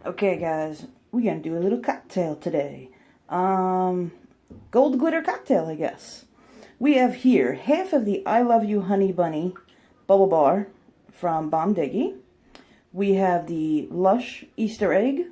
Okay, guys, we're gonna do a little cocktail today. Gold glitter cocktail, I guess. We have here half of the I Love You Honey Bunny bubble bar from Bombbath. We have the Lush Easter egg,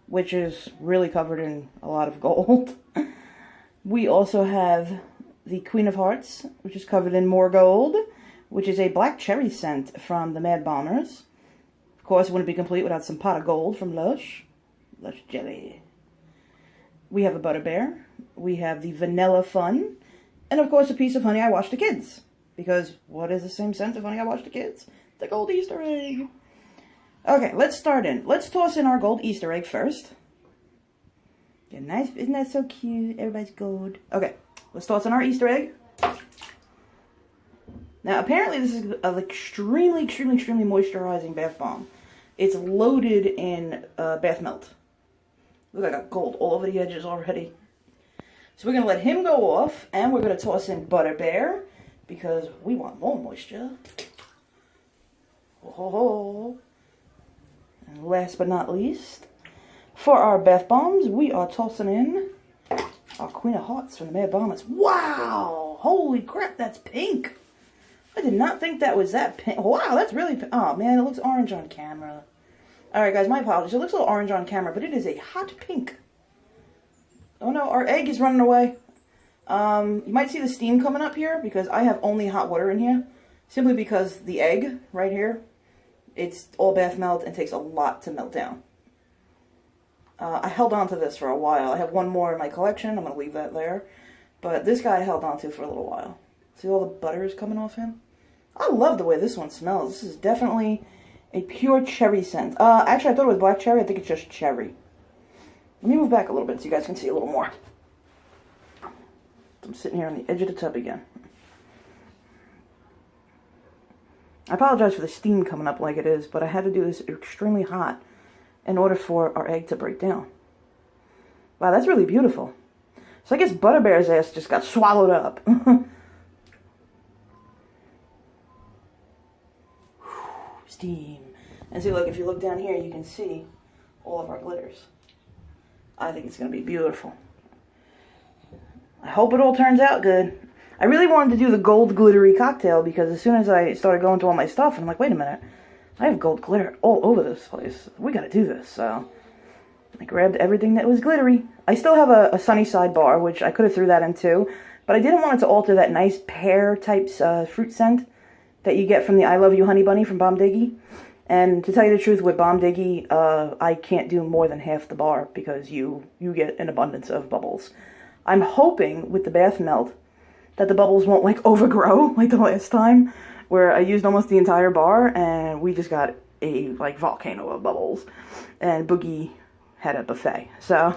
which is really covered in a lot of gold. We also have the Queen of Hearts, which is covered in more gold, which is a black cherry scent from the Mad Bombers. Of course, it wouldn't be complete without some pot of gold from Lush. Lush jelly. We have a butter bear. We have the vanilla fun. And of course, a piece of Honey I Washed the Kids. Because what is the same scent of Honey I Washed the Kids? The gold Easter egg. Okay, let's start in. Let's toss in our gold Easter egg first. Yeah, nice. Isn't that so cute? Everybody's gold. Okay, let's toss in our Easter egg. Now, apparently this is an extremely moisturizing bath bomb. It's loaded in bath melt. Look, I got gold all over the edges already. So we're going to let him go off, and we're going to toss in Butter Bear, because we want more moisture. Oh. And last but not least, for our bath bombs, we are tossing in our Queen of Hearts from the Mad Bombers. Wow! Holy crap, that's pink! I did not think that was that pink. Wow, that's really pink. Oh, man, it looks orange on camera. Alright, guys, my apologies. It looks a little orange on camera, but it is a hot pink. Oh, no, our egg is running away. You might see the steam coming up here, because I have only hot water in here. Simply because the egg, right here, it's all bath melt and takes a lot to melt down. I held on to this for a while. I have one more in my collection. I'm going to leave that there. But this guy I held on to for a little while. See all the butter is coming off him? I love the way this one smells. This is definitely a pure cherry scent. Actually, I thought it was black cherry. I think it's just cherry. Let me move back a little bit so you guys can see a little more. I'm sitting here on the edge of the tub again. I apologize for the steam coming up like it is, but I had to do this extremely hot in order for our egg to break down. Wow, that's really beautiful. So I guess Butterbear's ass just got swallowed up. Steam. And see, look, if you look down here, you can see all of our glitters. I think it's going to be beautiful. I hope it all turns out good. I really wanted to do the gold glittery cocktail because as soon as I started going through all my stuff, I'm like, wait a minute. I have gold glitter all over this place. We got to do this. So I grabbed everything that was glittery. I still have a sunny side bar, which I could have threw that in too. But I didn't want it to alter that nice pear type fruit scent that you get from the I Love You Honey Bunny from Bombbath. And to tell you the truth, with Bombbath, I can't do more than half the bar because you get an abundance of bubbles. I'm hoping with the bath melt that the bubbles won't like overgrow like the last time where I used almost the entire bar and we just got a like volcano of bubbles and Boogie had a buffet. So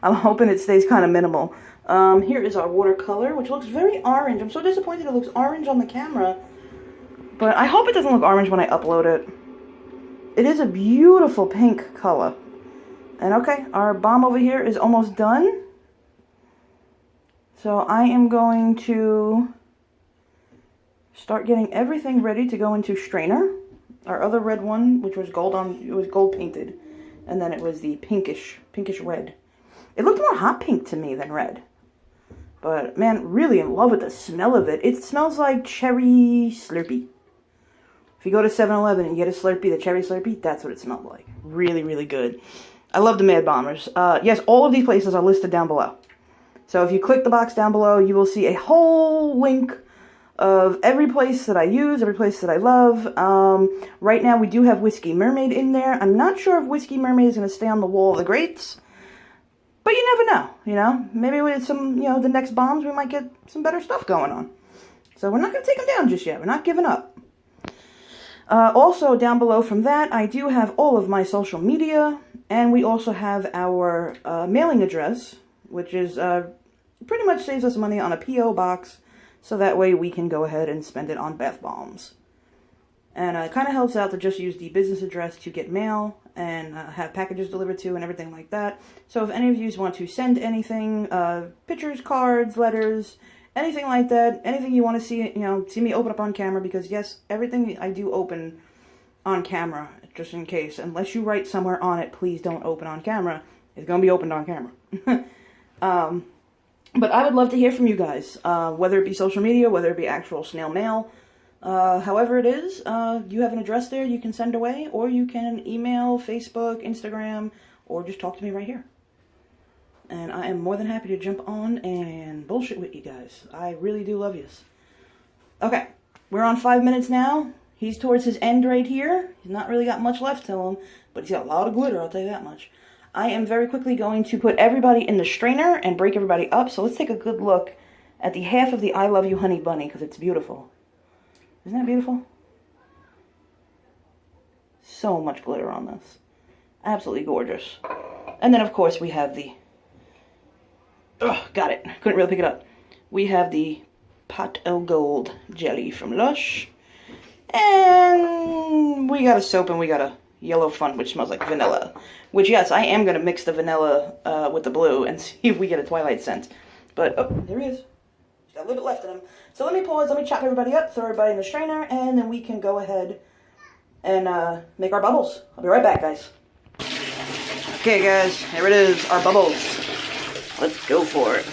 I'm hoping it stays kind of minimal. Here is our watercolor, which looks very orange. I'm so disappointed it looks orange on the camera. But I hope it doesn't look orange when I upload it. It is a beautiful pink color. And okay, our bomb over here is almost done. So I am going to start getting everything ready to go into strainer. Our other red one, which was it was gold painted. And then it was the pinkish red. It looked more hot pink to me than red. But man, really in love with the smell of it. It smells like cherry Slurpee. If you go to 7-Eleven and you get a Slurpee, the cherry Slurpee, that's what it smelled like. Really, really good. I love the Mad Bombers. Yes, all of these places are listed down below. So if you click the box down below, you will see a whole link of every place that I use, every place that I love. Right now we do have Whiskey Mermaid in there. I'm not sure if Whiskey Mermaid is going to stay on the wall of the grates. But you never know, you know. Maybe with some, you know, the next bombs we might get some better stuff going on. So we're not going to take them down just yet. We're not giving up. Also, down below from that, I do have all of my social media, and we also have our mailing address, which is pretty much saves us money on a P.O. box, so that way we can go ahead and spend it on bath bombs. And it kind of helps out to just use the business address to get mail and have packages delivered to and everything like that. So if any of you want to send anything, pictures, cards, letters, anything like that, anything you want to see, you know, see me open up on camera, because yes, everything I do open on camera just in case. Unless you write somewhere on it, please don't open on camera. It's going to be opened on camera. But I would love to hear from you guys, whether it be social media, whether it be actual snail mail. However it is, you have an address there you can send away, or you can email, Facebook, Instagram, or just talk to me right here. And I am more than happy to jump on and bullshit with you guys. I really do love yous. Okay, we're on 5 minutes now. He's towards his end right here. He's not really got much left to him, but he's got a lot of glitter, I'll tell you that much. I am very quickly going to put everybody in the strainer and break everybody up. So let's take a good look at the half of the I Love You Honey Bunny, because it's beautiful. Isn't that beautiful? So much glitter on this. Absolutely gorgeous. And then, of course, we have the... Oh, got it. Couldn't really pick it up. We have the Pot of Gold jelly from Lush. And we got a soap and we got a yellow fun, which smells like vanilla. Which, yes, I am going to mix the vanilla with the blue and see if we get a Twilight scent. But, oh, there he is. Got a little bit left in him. So let me pause, let me chop everybody up, throw everybody in the strainer, and then we can go ahead and make our bubbles. I'll be right back, guys. Okay, guys, here it is, our bubbles. Let's go for it.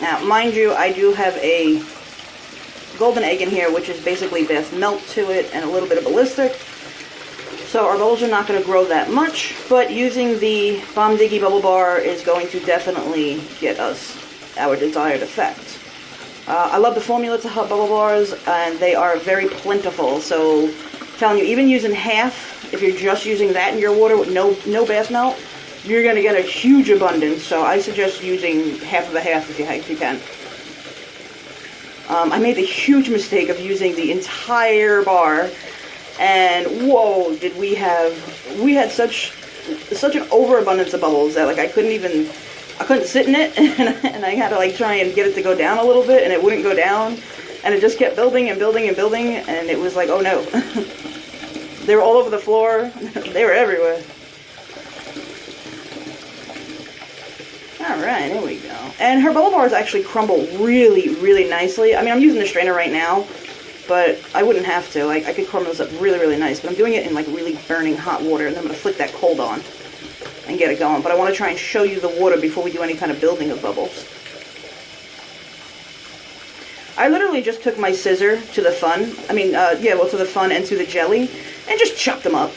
Now, mind you, I do have a golden egg in here, which is basically bath melt to it and a little bit of ballistic. So our bubbles are not going to grow that much, but using the Bomb Diggy Bubble Bar is going to definitely get us our desired effect. I love the formula to Hub Bubble Bars, and they are very plentiful. So, I'm telling you, even using half, if you're just using that in your water with no bath melt, you're going to get a huge abundance. So I suggest using half of a half if you can. I made the huge mistake of using the entire bar, and whoa, did we had such an overabundance of bubbles that like I couldn't sit in it, and I had to like try and get it to go down a little bit, and it wouldn't go down, and it just kept building and building and building, and it was like, oh no. They were all over the floor. They were everywhere. Alright, there we go. And her bubble bars actually crumble really, really nicely. I mean, I'm using the strainer right now, but I wouldn't have to. Like, I could crumble this up really, really nice, but I'm doing it in like really burning hot water, and then I'm going to flick that cold on and get it going. But I want to try and show you the water before we do any kind of building of bubbles. I literally just took my scissor to the fun. I mean, to the fun and to the jelly, and just chopped them up.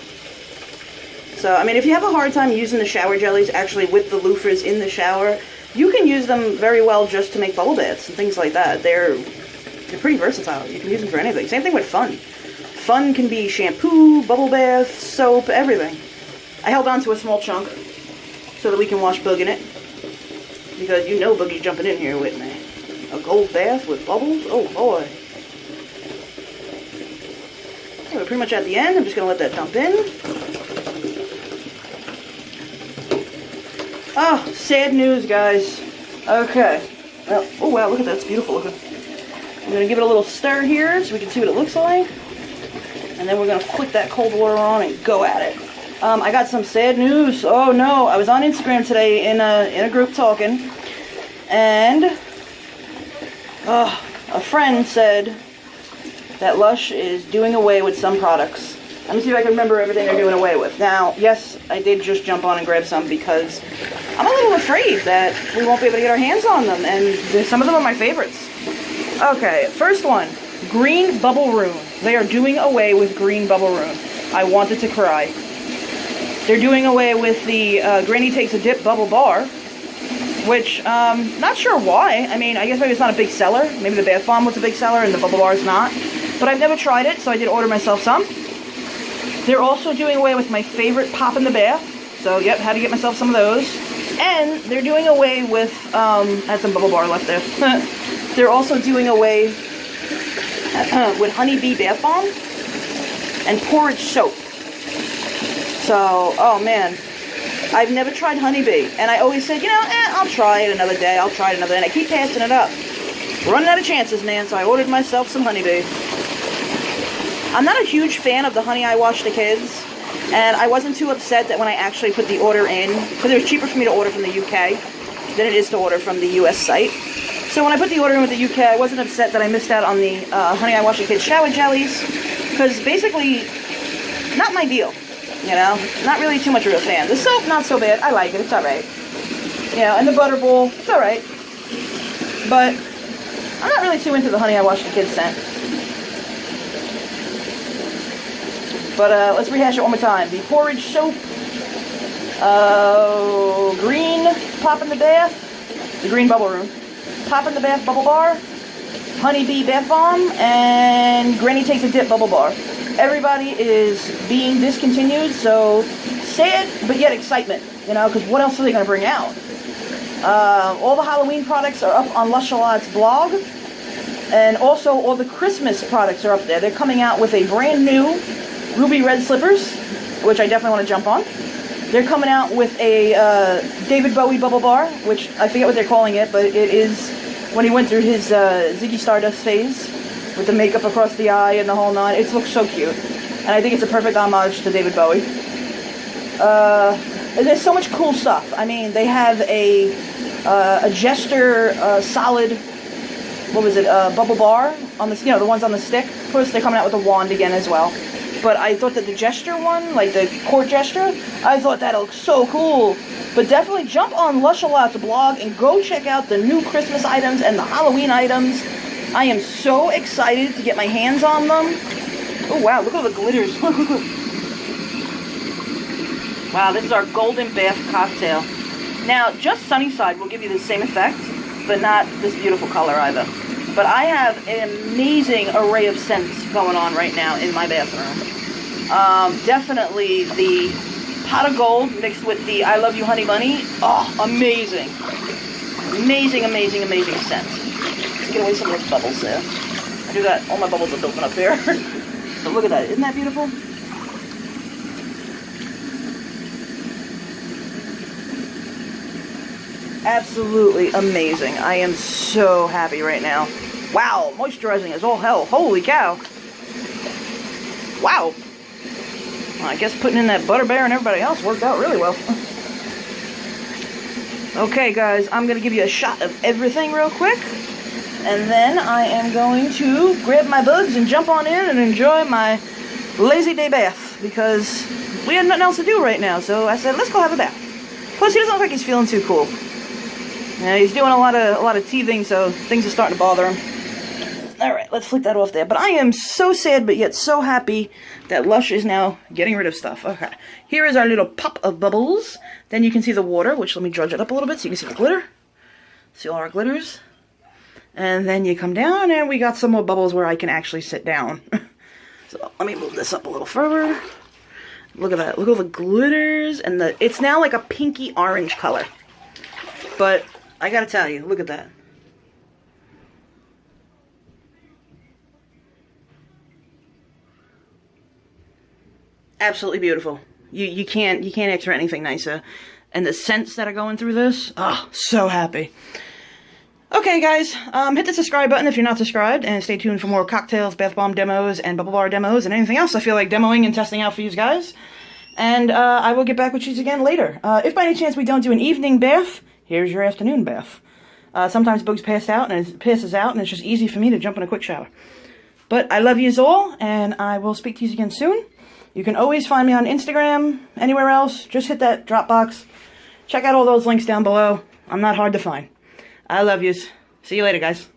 So, I mean, if you have a hard time using the shower jellies, actually with the loofahs in the shower, you can use them very well just to make bubble baths and things like that. They're pretty versatile. You can use them for anything. Same thing with fun. Fun can be shampoo, bubble bath, soap, everything. I held on to a small chunk so that we can wash Boog in it, because you know Boogie's jumping in here with me. A gold bath with bubbles? Oh boy. So we're pretty much at the end. I'm just going to let that dump in. Oh, sad news, guys. Okay. Well, oh wow, look at that. It's beautiful looking. I'm going to give it a little stir here so we can see what it looks like. And then we're going to flick that cold water on and go at it. I got some sad news. Oh no, I was on Instagram today in a group talking. And a friend said that Lush is doing away with some products. Let me see if I can remember everything they're doing away with. Now, yes, I did just jump on and grab some because I'm a little afraid that we won't be able to get our hands on them, and some of them are my favorites. Okay, first one, Green Bubble Room. They are doing away with Green Bubble Room. I wanted to cry. They're doing away with the Granny Takes a Dip Bubble Bar, which, not sure why. I mean, I guess maybe it's not a big seller. Maybe the bath bomb was a big seller and the bubble bar is not. But I've never tried it, so I did order myself some. They're also doing away with my favorite Pop in the Bath. So, yep, had to get myself some of those. And they're doing away with, I had some bubble bar left there. They're also doing away with Honeybee Bath Bomb and Porridge Soap. So, oh man, I've never tried Honeybee. And I always said, you know, I'll try it another day, I'll try it another day. And I keep passing it up. Running out of chances, man, so I ordered myself some Honeybee. I'm not a huge fan of the Honey I Wash the Kids, and I wasn't too upset that when I actually put the order in, because it was cheaper for me to order from the UK than it is to order from the US site. So when I put the order in with the UK, I wasn't upset that I missed out on the Honey I Wash the Kids shower jellies, Because basically, not my deal. You know, not really too much of a fan. The soap, not so bad. I like it. It's alright. You know, and the butter bowl, it's alright. But I'm not really too into the Honey I Wash the Kids scent. But let's rehash it one more time. The porridge soap, green pop in the bath, the green bubble room, pop in the bath bubble bar, honeybee bath bomb, and Granny Takes a Dip bubble bar. Everybody is being discontinued, so sad, but yet excitement, you know, because what else are they going to bring out? All the Halloween products are up on Lush blog, and also all the Christmas products are up there. They're coming out with a brand new ruby red slippers, which I definitely want to jump on. They're coming out with a David Bowie bubble bar, which I forget what they're calling it, but it is when he went through his Ziggy Stardust phase, with the makeup across the eye and the whole nine. It looks so cute. And I think it's a perfect homage to David Bowie. There's so much cool stuff. I mean, they have a Jester solid, what was it, bubble bar, on the, you know, the ones on the stick. Of course, they're coming out with a wand again as well. But I thought that the Jester one, like the court Jester, I thought that looked so cool. But definitely jump on Lush blog and go check out the new Christmas items and the Halloween items. I am so excited to get my hands on them. Oh wow, look at all the glitters. Wow, this is our Golden Bath cocktail. Now, just Sunnyside will give you the same effect, but not this beautiful color either. But I have an amazing array of scents going on right now in my bathroom. Definitely the Pot of Gold mixed with the I Love You Honey Bunny. Oh, amazing. Amazing, amazing, amazing scent. Let's get away some of those bubbles there. I do that. All my bubbles are building up there. But look at that. Isn't that beautiful? Absolutely amazing. I am so happy right now. Wow, moisturizing is all hell. Holy cow. Wow. Well, I guess putting in that Butter Bear and everybody else worked out really well. Okay, guys, I'm going to give you a shot of everything real quick. And then I am going to grab my bugs and jump on in and enjoy my lazy day bath. Because we had nothing else to do right now. So I said, let's go have a bath. Plus, he doesn't look like he's feeling too cool. Yeah, he's doing a lot of teething, so things are starting to bother him. Alright, let's flick that off there. But I am so sad, but yet so happy that Lush is now getting rid of stuff. Okay, here is our little pop of bubbles. Then you can see the water, which let me drudge it up a little bit so you can see the glitter. See all our glitters. And then you come down, and we got some more bubbles where I can actually sit down. So let me move this up a little further. Look at that. Look at all the glitters. And it's now like a pinky orange color. But I gotta tell you, look at that. Absolutely beautiful. You can't ask for anything nicer. And the scents that are going through this, oh, so happy. Okay, guys, hit the subscribe button if you're not subscribed, and stay tuned for more cocktails, bath bomb demos, and bubble bar demos, and anything else I feel like demoing and testing out for you guys. And I will get back with you again later. If by any chance we don't do an evening bath, here's your afternoon bath. Sometimes Boog's passes out, and it's just easy for me to jump in a quick shower. But I love yous all, and I will speak to you again soon. You can always find me on Instagram, anywhere else. Just hit that Dropbox. Check out all those links down below. I'm not hard to find. I love yous. See you later, guys.